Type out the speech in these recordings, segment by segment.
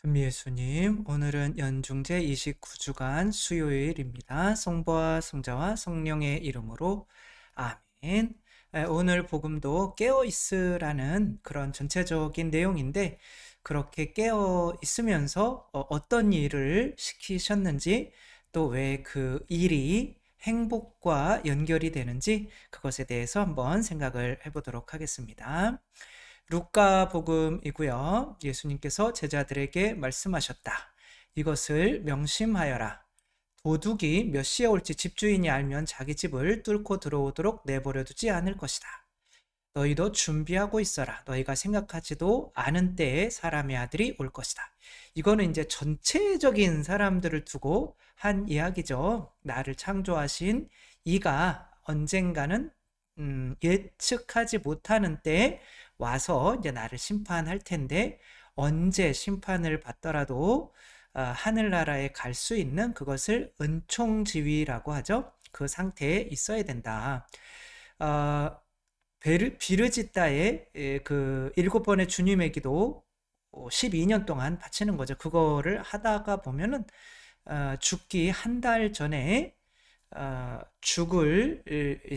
전미 예수님, 오늘은 연중제 29주간 수요일입니다. 성부와 성자와 성령의 이름으로 아멘. 오늘 복음도 깨어 있으라는 그런 전체적인 내용인데, 그렇게 깨어 있으면서 어떤 일을 시키셨는지, 또 왜 그 일이 행복과 연결이 되는지 그것에 대해서 한번 생각을 해보도록 하겠습니다. 루카 복음이고요. 예수님께서 제자들에게 말씀하셨다. 이것을 명심하여라. 도둑이 몇 시에 올지 집주인이 알면 자기 집을 뚫고 들어오도록 내버려 두지 않을 것이다. 너희도 준비하고 있어라. 너희가 생각하지도 않은 때에 사람의 아들이 올 것이다. 이거는 이제 전체적인 사람들을 두고 한 이야기죠. 나를 창조하신 이가 언젠가는 예측하지 못하는 때에 와서 이제 나를 심판할 텐데, 언제 심판을 받더라도 하늘나라에 갈 수 있는 그것을 은총지위라고 하죠. 그 상태에 있어야 된다. 어, 비르지다의 그 7번의 주님의 기도 12년 동안 바치는 거죠. 그거를 하다가 보면은 죽기 한 달 전에 죽을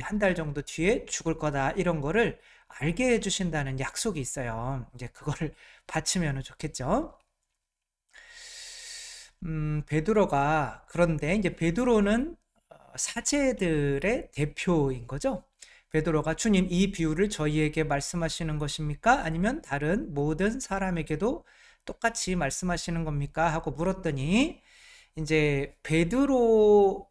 한 달 정도 뒤에 죽을 거다, 이런 거를 알게 해주신다는 약속이 있어요. 이제 그거를 바치면 좋겠죠. 베드로가, 그런데 이제 베드로는 사제들의 대표인 거죠. 베드로가 주님, 이 비유를 저희에게 말씀하시는 것입니까? 아니면 다른 모든 사람에게도 똑같이 말씀하시는 겁니까? 하고 물었더니, 이제 베드로에게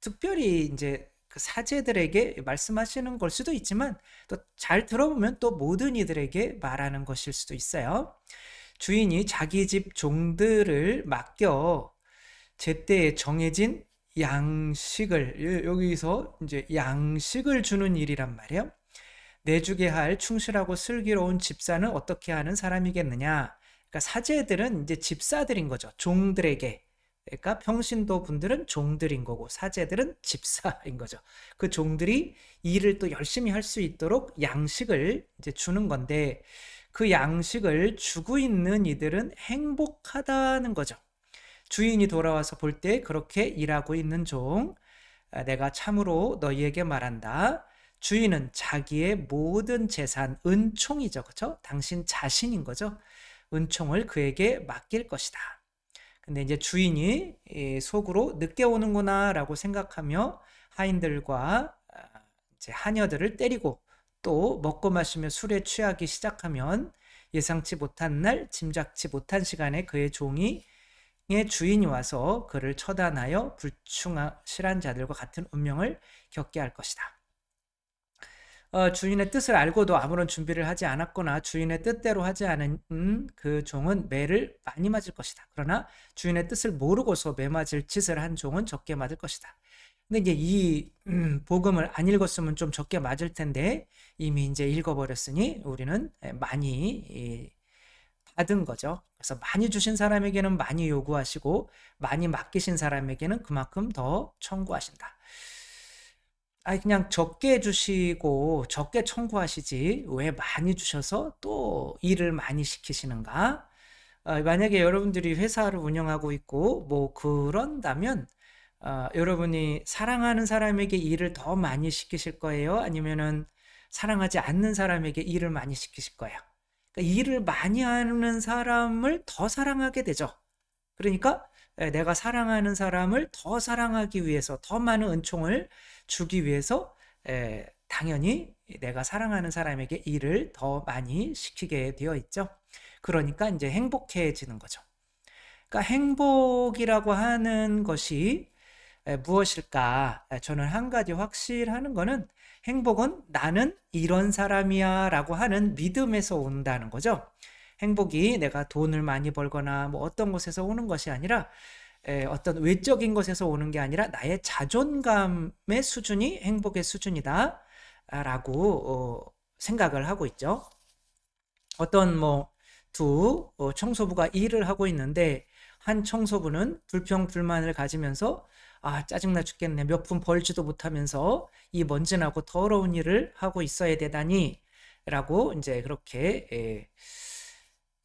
특별히 이제 그 사제들에게 말씀하시는 걸 수도 있지만, 또 잘 들어보면 또 모든 이들에게 말하는 것일 수도 있어요. 주인이 자기 집 종들을 맡겨 제때에 정해진 양식을, 여기서 이제 양식을 주는 일이란 말이에요. 내주게 할 충실하고 슬기로운 집사는 어떻게 하는 사람이겠느냐? 그러니까 사제들은 이제 집사들인 거죠. 종들에게. 그러니까 평신도 분들은 종들인 거고, 사제들은 집사인 거죠. 그 종들이 일을 또 열심히 할 수 있도록 양식을 이제 주는 건데, 그 양식을 주고 있는 이들은 행복하다는 거죠. 주인이 돌아와서 볼 때 그렇게 일하고 있는 종, 내가 참으로 너희에게 말한다. 주인은 자기의 모든 재산, 은총이죠. 그렇죠? 당신 자신인 거죠. 은총을 그에게 맡길 것이다. 근데 이제 주인이 속으로 늦게 오는구나라고 생각하며 하인들과 이제 하녀들을 때리고, 또 먹고 마시며 술에 취하기 시작하면 예상치 못한 날, 짐작치 못한 시간에 그의 종이 의 주인이 와서 그를 처단하여 불충실한 자들과 같은 운명을 겪게 할 것이다. 주인의 뜻을 알고도 아무런 준비를 하지 않았거나 주인의 뜻대로 하지 않은 그 종은 매를 많이 맞을 것이다. 그러나 주인의 뜻을 모르고서 매 맞을 짓을 한 종은 적게 맞을 것이다. 근데 이제 이 복음을 안 읽었으면 좀 적게 맞을 텐데, 이미 이제 읽어버렸으니 우리는 많이 받은 거죠. 그래서 많이 주신 사람에게는 많이 요구하시고, 많이 맡기신 사람에게는 그만큼 더 청구하신다. 아니, 그냥 적게 주시고 적게 청구하시지 왜 많이 주셔서 또 일을 많이 시키시는가? 만약에 여러분들이 회사를 운영하고 있고 뭐 그런다면, 여러분이 사랑하는 사람에게 일을 더 많이 시키실 거예요? 아니면은 사랑하지 않는 사람에게 일을 많이 시키실 거예요? 그러니까 일을 많이 하는 사람을 더 사랑하게 되죠. 그러니까 내가 사랑하는 사람을 더 사랑하기 위해서, 더 많은 은총을 주기 위해서 당연히 내가 사랑하는 사람에게 일을 더 많이 시키게 되어 있죠. 그러니까 이제 행복해지는 거죠. 그러니까 행복이라고 하는 것이 무엇일까? 저는 한 가지 확실하는 거는, 행복은 나는 이런 사람이야 라고 하는 믿음에서 온다는 거죠. 행복이 내가 돈을 많이 벌거나 뭐 어떤 곳에서 오는 것이 아니라, 어떤 외적인 것에서 오는 게 아니라 나의 자존감의 수준이 행복의 수준이다 라고 생각을 하고 있죠. 어떤 뭐 두 청소부가 일을 하고 있는데, 한 청소부는 불평불만을 가지면서 짜증나 죽겠네, 몇 푼 벌지도 못하면서 이 먼지나고 더러운 일을 하고 있어야 되다니 라고 이제 그렇게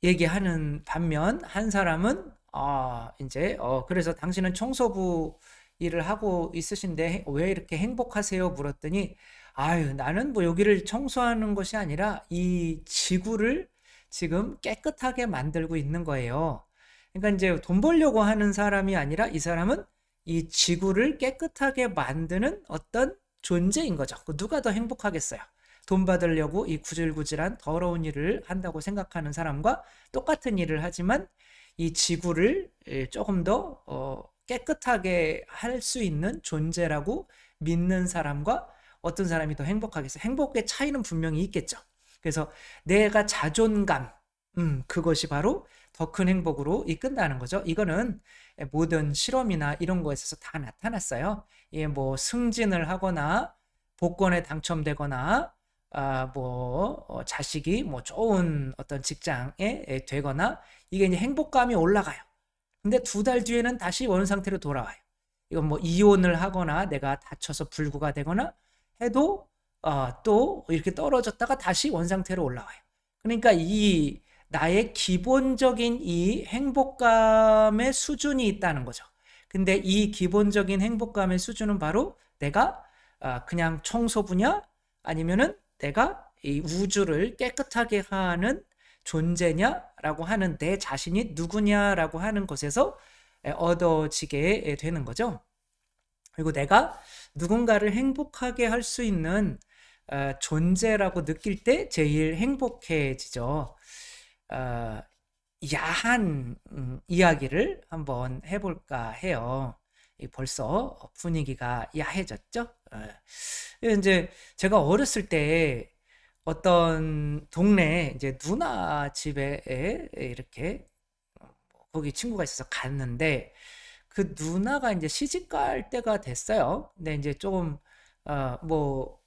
얘기하는 반면 한 사람은 이제 그래서 당신은 청소부 일을 하고 있으신데 왜 이렇게 행복하세요? 물었더니 아유, 나는 뭐 여기를 청소하는 것이 아니라 이 지구를 지금 깨끗하게 만들고 있는 거예요. 그러니까 이제 돈 벌려고 하는 사람이 아니라 이 사람은 이 지구를 깨끗하게 만드는 어떤 존재인 거죠. 누가 더 행복하겠어요? 돈 받으려고 이 구질구질한 더러운 일을 한다고 생각하는 사람과 똑같은 일을 하지만 이 지구를 조금 더 깨끗하게 할 수 있는 존재라고 믿는 사람과 어떤 사람이 더 행복하겠어요? 행복의 차이는 분명히 있겠죠. 그래서 내가 자존감, 그것이 바로 더 큰 행복으로 이끈다는 거죠. 이거는 모든 실험이나 이런 거에 있어서 다 나타났어요. 뭐 승진을 하거나 복권에 당첨되거나 자식이 뭐 좋은 어떤 직장에 되거나 이게 이제 행복감이 올라가요. 근데 2달 뒤에는 다시 원 상태로 돌아와요. 이건 뭐 이혼을 하거나 내가 다쳐서 불구가 되거나 해도 또 이렇게 떨어졌다가 다시 원 상태로 올라와요. 그러니까 이 나의 기본적인 이 행복감의 수준이 있다는 거죠. 근데 이 기본적인 행복감의 수준은 바로 내가 그냥 청소부냐 아니면은 내가 이 우주를 깨끗하게 하는 존재냐라고 하는 내 자신이 누구냐라고 하는 것에서 얻어지게 되는 거죠. 그리고 내가 누군가를 행복하게 할 수 있는 존재라고 느낄 때 제일 행복해지죠. 야한 이야기를 한번 해볼까 해요. 벌써 분위기가 야해졌죠? 이제 제가 어렸을 때 어떤 동네 이제 누나 집에 이렇게 거기 친구가 있어서 갔는데 그 누나가 이제 시집 갈 때가 됐어요. 근데 이제 조금 뭐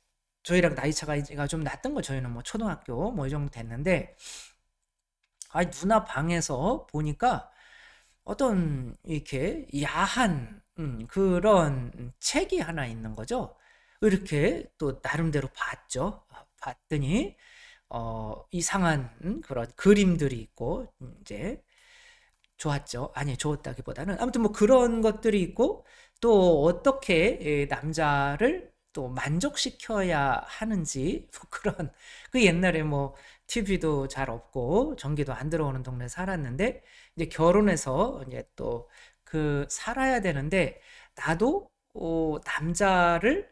저희랑 나이 차가 좀 났던 거 저희는 뭐 초등학교 뭐 이 정도 됐는데 누나 방에서 보니까 어떤 이렇게 야한 그런 책이 하나 있는 거죠. 이렇게 또 나름대로 봤죠. 봤더니 이상한 그런 그림들이 있고 이제 좋았죠. 아니 좋았다기보다는 아무튼 뭐 그런 것들이 있고 또 어떻게 남자를 또 만족시켜야 하는지 뭐 그런 그 옛날에 뭐 TV도 잘 없고 전기도 안 들어오는 동네 살았는데 이제 결혼해서 이제 또 그 살아야 되는데 나도 남자를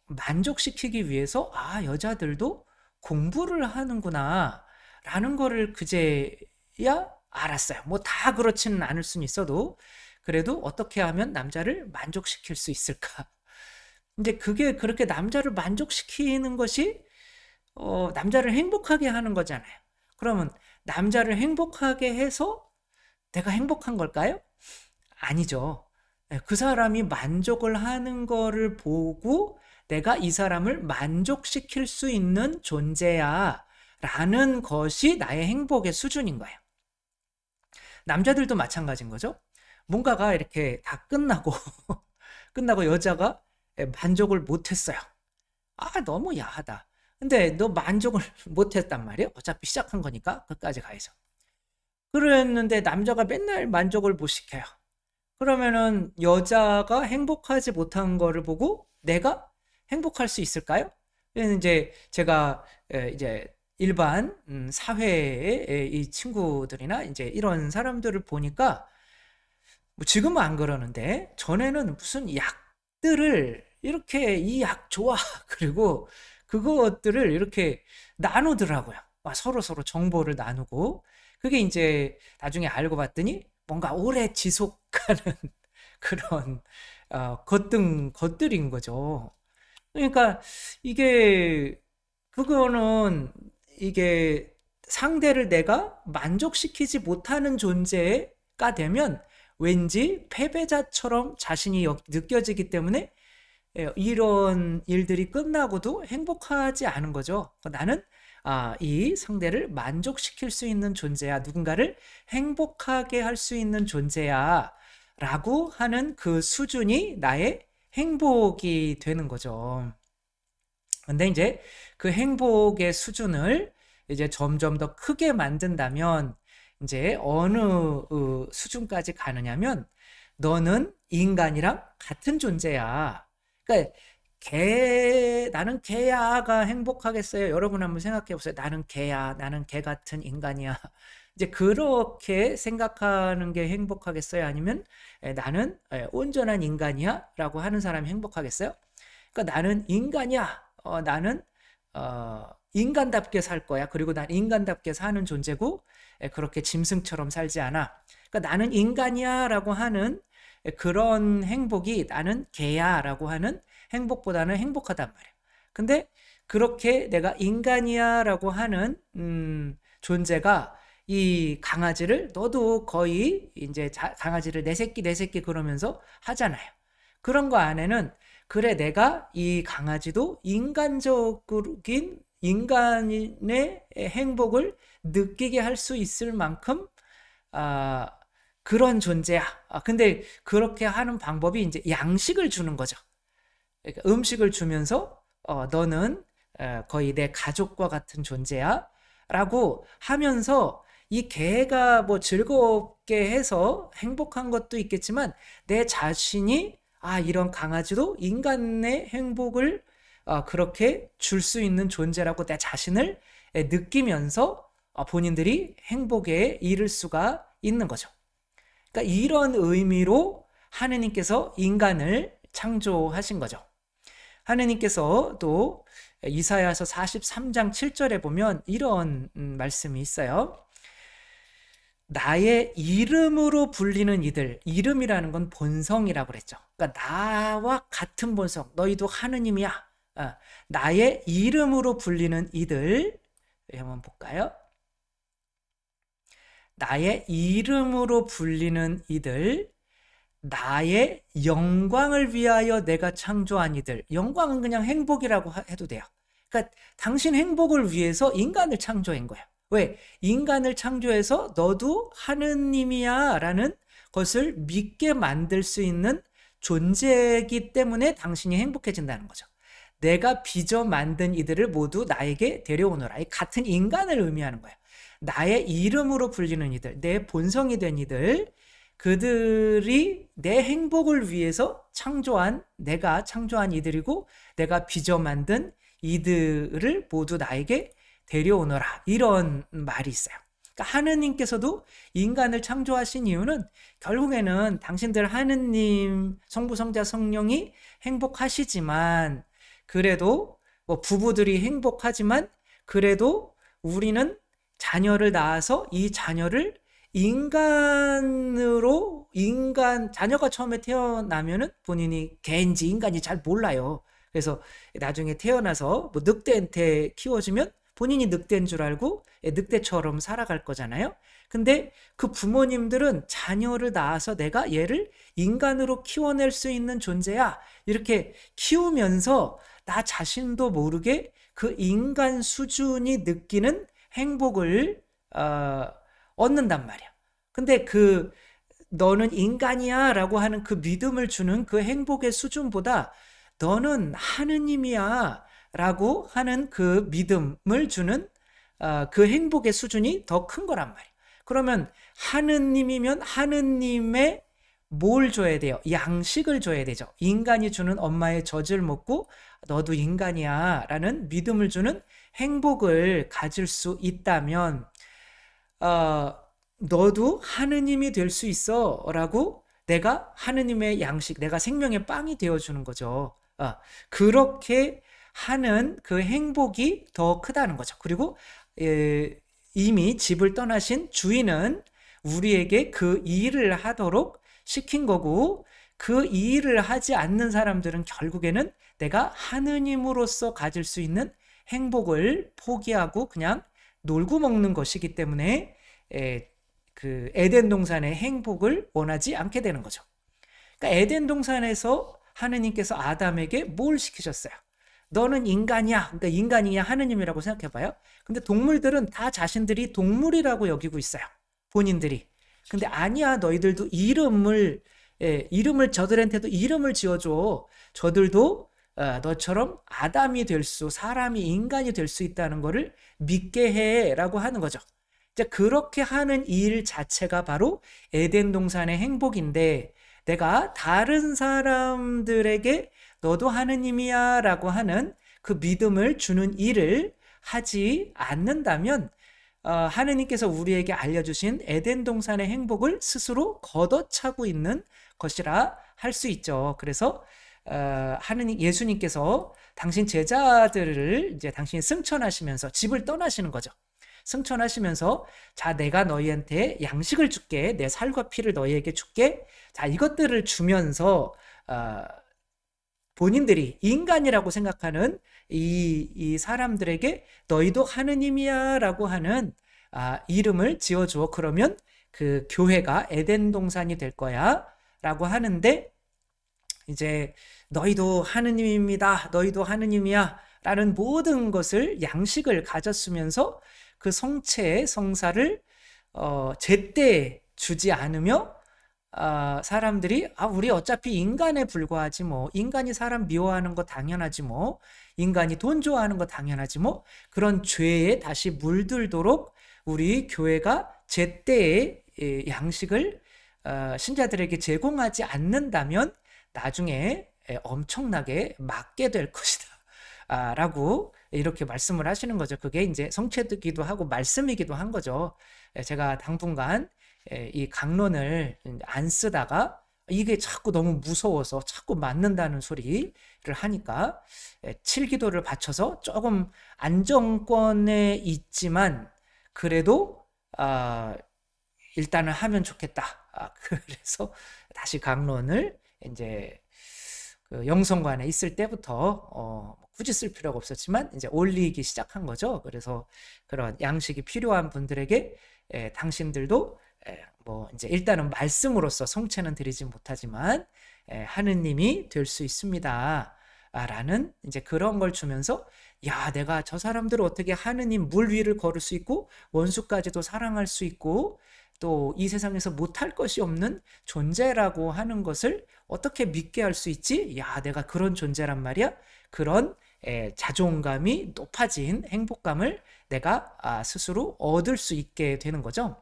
만족시키기 위해서 여자들도 공부를 하는구나 라는 거를 그제야 알았어요. 뭐 다 그렇지는 않을 수는 있어도 그래도 어떻게 하면 남자를 만족시킬 수 있을까? 근데 그게 그렇게 남자를 만족시키는 것이 남자를 행복하게 하는 거잖아요. 그러면 남자를 행복하게 해서 내가 행복한 걸까요? 아니죠. 그 사람이 만족을 하는 거를 보고 내가 이 사람을 만족시킬 수 있는 존재야 라는 것이 나의 행복의 수준인 거예요. 남자들도 마찬가지인 거죠. 뭔가가 이렇게 다 끝나고 끝나고 여자가 만족을 못했어요. 너무 야하다. 근데 너 만족을 못했단 말이에요. 어차피 시작한 거니까 끝까지 가야죠. 그랬는데 남자가 맨날 만족을 못 시켜요. 그러면은 여자가 행복하지 못한 거를 보고 내가 행복할 수 있을까요? 이제 제가 이제 일반 사회의 이 친구들이나 이제 이런 사람들을 보니까 뭐 지금은 안 그러는데 전에는 무슨 약들을 이렇게 이 약 좋아 그리고 그것들을 이렇게 나누더라고요. 서로 정보를 나누고 그게 이제 나중에 알고 봤더니 뭔가 오래 지속하는 그런 것들인 거죠. 그러니까 이게 그거는 이게 상대를 내가 만족시키지 못하는 존재가 되면 왠지 패배자처럼 자신이 느껴지기 때문에 이런 일들이 끝나고도 행복하지 않은 거죠. 나는 이 상대를 만족시킬 수 있는 존재야. 누군가를 행복하게 할 수 있는 존재야. 라고 하는 그 수준이 나의 행복이 되는 거죠. 근데 이제 그 행복의 수준을 이제 점점 더 크게 만든다면 이제 어느 수준까지 가느냐면 너는 인간이랑 같은 존재야. 그러니까 나는 개야가 행복하겠어요? 여러분 한번 생각해 보세요. 나는 개야. 나는 개 같은 인간이야. 이제 그렇게 생각하는 게 행복하겠어요? 아니면 나는 온전한 인간이야? 라고 하는 사람이 행복하겠어요? 그러니까 나는 인간이야. 나는 인간답게 살 거야. 그리고 난 인간답게 사는 존재고 그렇게 짐승처럼 살지 않아. 그러니까 나는 인간이야 라고 하는 그런 행복이 나는 개야 라고 하는 행복보다는 행복하단 말이야. 근데 그렇게 내가 인간이야 라고 하는 존재가 이 강아지를 너도 거의 이제 강아지를 내 새끼 그러면서 하잖아요. 그런 거 안에는 그래 내가 이 강아지도 인간적인 인간의 행복을 느끼게 할 수 있을 만큼 그런 존재야. 근데 그렇게 하는 방법이 이제 양식을 주는 거죠. 그러니까 음식을 주면서 너는 거의 내 가족과 같은 존재야 라고 하면서 이 개가 뭐 즐겁게 해서 행복한 것도 있겠지만 내 자신이 이런 강아지도 인간의 행복을 그렇게 줄 수 있는 존재라고 내 자신을 느끼면서 본인들이 행복에 이를 수가 있는 거죠. 그러니까 이런 의미로 하느님께서 인간을 창조하신 거죠. 하느님께서 또 이사야서 43장 7절에 보면 이런 말씀이 있어요. 나의 이름으로 불리는 이들, 이름이라는 건 본성이라고 그랬죠. 그러니까 나와 같은 본성, 너희도 하느님이야. 나의 이름으로 불리는 이들, 한번 볼까요? 나의 이름으로 불리는 이들, 나의 영광을 위하여 내가 창조한 이들. 영광은 그냥 행복이라고 해도 돼요. 그러니까 당신 행복을 위해서 인간을 창조한 거예요. 왜? 인간을 창조해서 너도 하느님이야 라는 것을 믿게 만들 수 있는 존재이기 때문에 당신이 행복해진다는 거죠. 내가 빚어 만든 이들을 모두 나에게 데려오너라. 같은 인간을 의미하는 거예요. 나의 이름으로 불리는 이들, 내 본성이 된 이들, 그들이 내 행복을 위해서 내가 창조한 이들이고 내가 빚어 만든 이들을 모두 나에게 데려오너라. 이런 말이 있어요. 그러니까 하느님께서도 인간을 창조하신 이유는 결국에는 당신들 하느님, 성부, 성자, 성령이 행복하시지만 그래도 부부들이 행복하지만 그래도 우리는 자녀를 낳아서 이 자녀를 자녀가 처음에 태어나면은 본인이 개인지 인간인지 잘 몰라요. 그래서 나중에 태어나서 늑대한테 키워주면 본인이 늑대인 줄 알고 늑대처럼 살아갈 거잖아요. 근데 그 부모님들은 자녀를 낳아서 내가 얘를 인간으로 키워낼 수 있는 존재야. 이렇게 키우면서 나 자신도 모르게 그 인간 수준이 느끼는 행복을 얻는단 말이야. 근데 너는 인간이야 라고 하는 그 믿음을 주는 그 행복의 수준보다 너는 하느님이야 라고 하는 그 믿음을 주는 그 행복의 수준이 더 큰 거란 말이야. 그러면 하느님이면 하느님의 뭘 줘야 돼요? 양식을 줘야 되죠. 인간이 주는 엄마의 젖을 먹고 너도 인간이야 라는 믿음을 주는 행복을 가질 수 있다면 너도 하느님이 될 수 있어 라고 내가 하느님의 양식, 내가 생명의 빵이 되어주는 거죠. 그렇게 하는 그 행복이 더 크다는 거죠. 그리고 이미 집을 떠나신 주인은 우리에게 그 일을 하도록 시킨 거고 그 일을 하지 않는 사람들은 결국에는 내가 하느님으로서 가질 수 있는 행복을 포기하고 그냥 놀고 먹는 것이기 때문에 그 에덴 동산의 행복을 원하지 않게 되는 거죠. 그러니까 에덴 동산에서 하느님께서 아담에게 뭘 시키셨어요? 너는 인간이야. 그러니까 인간이야 하느님이라고 생각해봐요. 근데 동물들은 다 자신들이 동물이라고 여기고 있어요. 본인들이. 근데 아니야, 너희들도 이름을 저들한테도 이름을 지어줘. 저들도 너처럼 아담이 사람이 인간이 될 수 있다는 것을 믿게 해라고 하는 거죠. 이제 그렇게 하는 일 자체가 바로 에덴 동산의 행복인데, 내가 다른 사람들에게 너도 하느님이야 라고 하는 그 믿음을 주는 일을 하지 않는다면 하느님께서 우리에게 알려주신 에덴 동산의 행복을 스스로 걷어차고 있는 것이라 할 수 있죠. 그래서 예수님께서 당신 제자들을 이제 당신이 승천하시면서 집을 떠나시는 거죠. 승천하시면서, 자, 내가 너희한테 양식을 줄게, 내 살과 피를 너희에게 줄게, 자, 이것들을 주면서 본인들이 인간이라고 생각하는 이 사람들에게 너희도 하느님이야 라고 하는 이름을 지어주어. 그러면 그 교회가 에덴 동산이 될 거야 라고 하는데, 이제 너희도 하느님입니다, 너희도 하느님이야 라는 모든 것을, 양식을 가졌으면서 그 성체의 성사를 제때 주지 않으며, 사람들이 우리 어차피 인간에 불과하지 뭐, 인간이 사람 미워하는 거 당연하지 뭐, 인간이 돈 좋아하는 거 당연하지 뭐, 그런 죄에 다시 물들도록 우리 교회가 제때의 양식을 신자들에게 제공하지 않는다면 나중에 엄청나게 맞게 될 것이다 라고 이렇게 말씀을 하시는 거죠. 그게 이제 성체기도 하고 말씀이기도 한 거죠. 제가 당분간 이 강론을 안 쓰다가 이게 자꾸 너무 무서워서 자꾸 맞는다는 소리를 하니까 7기도를 바쳐서 조금 안정권에 있지만 그래도 일단은 하면 좋겠다. 그래서 다시 강론을 이제 그 영성관에 있을 때부터 굳이 쓸 필요가 없었지만 이제 올리기 시작한 거죠. 그래서 그런 양식이 필요한 분들에게 당신들도 뭐 이제 일단은 말씀으로서 성체는 드리지 못하지만 하느님이 될 수 있습니다 라는 이제 그런 걸 주면서, 야, 내가 저 사람들을 어떻게 하느님 물 위를 걸을 수 있고 원수까지도 사랑할 수 있고 또 이 세상에서 못할 것이 없는 존재라고 하는 것을 어떻게 믿게 할 수 있지? 야, 내가 그런 존재란 말이야. 그런 자존감이 높아진 행복감을 내가 스스로 얻을 수 있게 되는 거죠.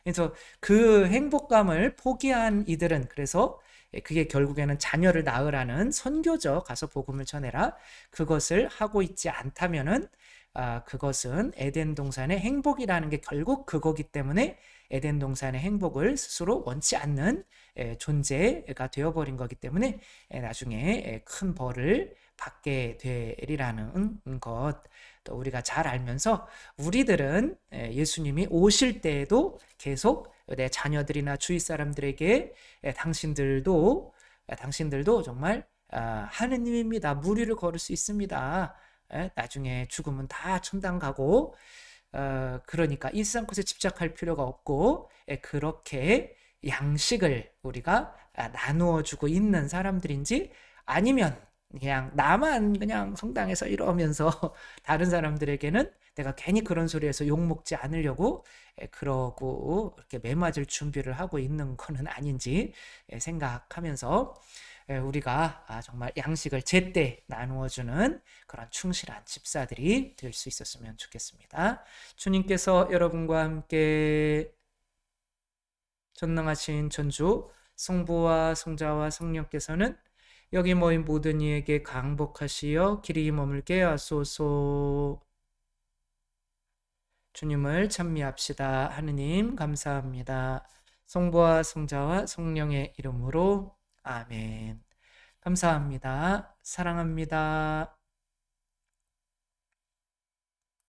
그래서 그 행복감을 포기한 이들은, 그래서 그게 결국에는 자녀를 낳으라는 선교죠. 가서 복음을 전해라. 그것을 하고 있지 않다면은 그것은 에덴 동산의 행복이라는 게 결국 그거기 때문에 에덴 동산의 행복을 스스로 원치 않는 존재가 되어버린 거기 때문에 나중에 큰 벌을 받게 되리라는 것, 또 우리가 잘 알면서 우리들은 예수님이 오실 때에도 계속 내 자녀들이나 주위 사람들에게 당신들도 정말 하느님입니다, 물 위를 걸을 수 있습니다, 나중에 죽으면 다 천당 가고 그러니까 이 세상 것에 집착할 필요가 없고 그렇게 양식을 우리가 나누어 주고 있는 사람들인지, 아니면 그냥 나만 그냥 성당에서 이러면서 다른 사람들에게는 내가 괜히 그런 소리에서 욕먹지 않으려고 그러고 이렇게 매맞을 준비를 하고 있는 거는 아닌지 생각하면서 우리가 정말 양식을 제때 나누어주는 그런 충실한 집사들이 될 수 있었으면 좋겠습니다. 주님께서 여러분과 함께 전능하신 전주 성부와 성자와 성령께서는 여기 모인 모든 이에게 강복하시어 길이 머물게 하소서. 주님을 찬미합시다. 하느님 감사합니다. 성부와 성자와 성령의 이름으로 아멘. 감사합니다. 사랑합니다.